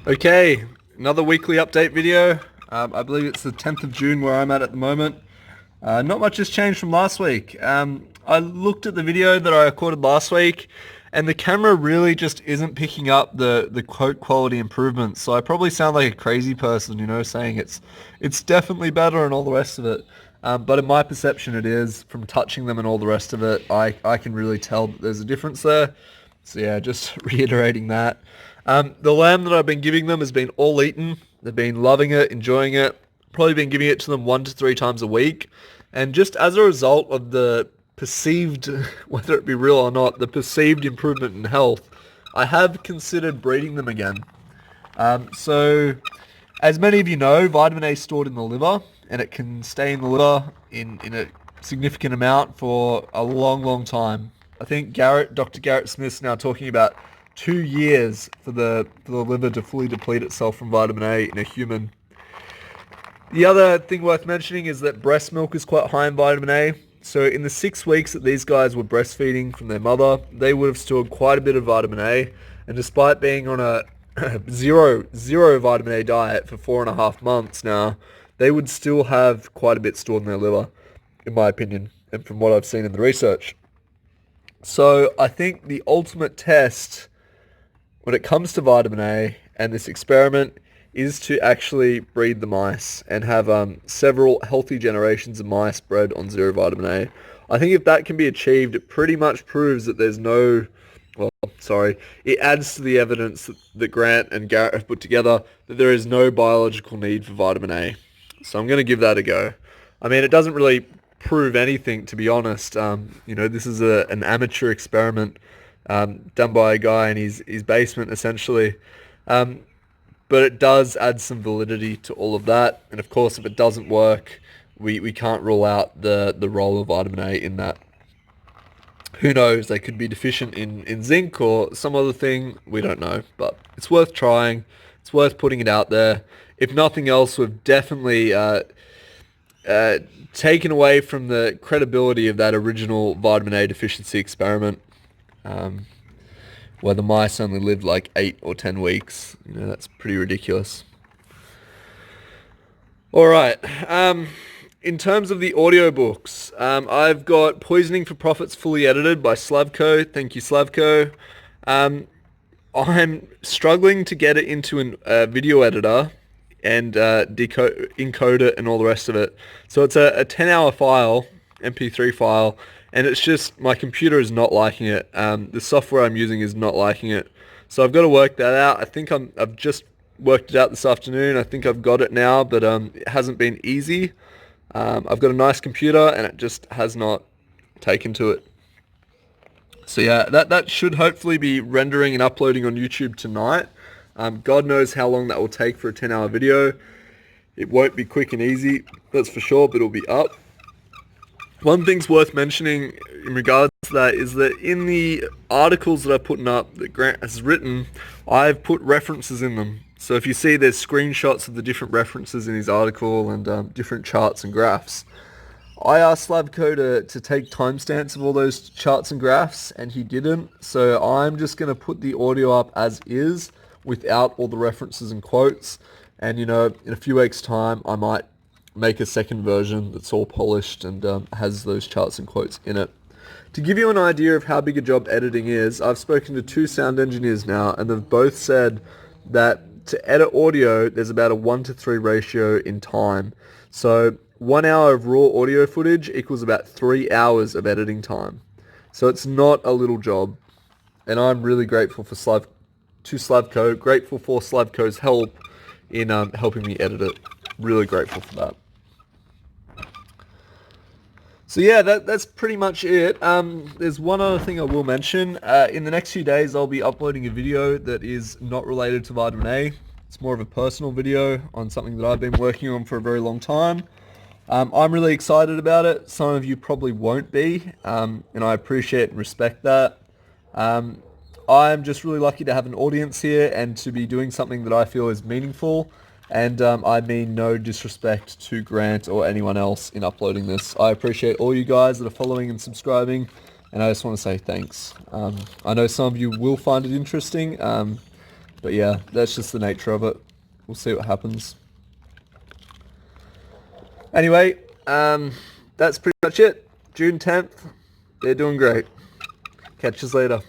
Okay, another weekly update video. I believe it's the 10th of June where I'm at the moment. Not much has changed from last week. I looked at the video that I recorded last week, and the camera really just isn't picking up the quote quality improvements. So I probably sound like a crazy person, saying it's definitely better and all the rest of it. But in my perception, it is. From touching them and all the rest of it, I can really tell that there's a difference there. So yeah, just reiterating that. The lamb that I've been giving them has been all eaten. They've been loving it, enjoying it. Probably been giving it to them 1 to 3 times a week. And just as a result of the perceived, whether it be real or not, the perceived improvement in health, I have considered breeding them again. So, as many of you know, vitamin A is stored in the liver, and it can stay in the liver in a significant amount for a long, long time. I think Dr. Garrett Smith's now talking about 2 years for the liver to fully deplete itself from vitamin A in a human. The other thing worth mentioning is that breast milk is quite high in vitamin A. So in the 6 weeks that these guys were breastfeeding from their mother, they would have stored quite a bit of vitamin A. And despite being on a zero vitamin A diet for 4.5 months now, they would still have quite a bit stored in their liver, in my opinion, and from what I've seen in the research. So I think the ultimate test when it comes to vitamin A and this experiment is to actually breed the mice and have several healthy generations of mice bred on zero vitamin A. I think if that can be achieved, it pretty much proves that there's no, it adds to the evidence that Grant and Garrett have put together that there is no biological need for vitamin A. So I'm going to give that a go. I mean, it doesn't really prove anything, to be honest. This is an amateur experiment done by a guy in his basement, essentially. But it does add some validity to all of that. And of course, if it doesn't work, we can't rule out the role of vitamin A in that. Who knows? They could be deficient in zinc or some other thing. We don't know. But it's worth trying. It's worth putting it out there. If nothing else, we've definitely taken away from the credibility of that original vitamin A deficiency experiment. Where the mice only lived like 8 or 10 weeks. That's pretty ridiculous. All right. In terms of the audiobooks, I've got Poisoning for Profits fully edited by Slavko. Thank you, Slavko. I'm struggling to get it into a video editor and encode it and all the rest of it. So it's a 10-hour file, MP3 file, and it's just, my computer is not liking it. The software I'm using is not liking it. So I've got to work that out. I think I've just worked it out this afternoon. I think I've got it now, but it hasn't been easy. I've got a nice computer, and it just has not taken to it. So yeah, that should hopefully be rendering and uploading on YouTube tonight. God knows how long that will take for a 10-hour video. It won't be quick and easy, that's for sure, but it'll be up. One thing's worth mentioning in regards to that is that in the articles that I've put up that Grant has written, I've put references in them. So if you see there's screenshots of the different references in his article and different charts and graphs. I asked Slavko to take timestamps of all those charts and graphs, and he didn't. So I'm just going to put the audio up as is without all the references and quotes. And, in a few weeks' time, I might make a second version that's all polished and has those charts and quotes in it. To give you an idea of how big a job editing is, I've spoken to 2 sound engineers now, and they've both said that to edit audio, there's about a 1-to-3 ratio in time. So 1 hour of raw audio footage equals about 3 hours of editing time. So it's not a little job. And I'm really grateful to Slavko, grateful for Slavko's help in helping me edit it. Really grateful for that. So yeah, that's pretty much it. There's one other thing I will mention. In the next few days, I'll be uploading a video that is not related to vitamin A. It's more of a personal video on something that I've been working on for a very long time. I'm really excited about it. Some of you probably won't be, and I appreciate and respect that. I'm just really lucky to have an audience here and to be doing something that I feel is meaningful. And I mean no disrespect to Grant or anyone else in uploading this. I appreciate all you guys that are following and subscribing, and I just want to say thanks. I know some of you will find it interesting, But yeah, that's just the nature of it. We'll see what happens. Anyway, that's pretty much it. June 10th. They're doing great. Catch us later.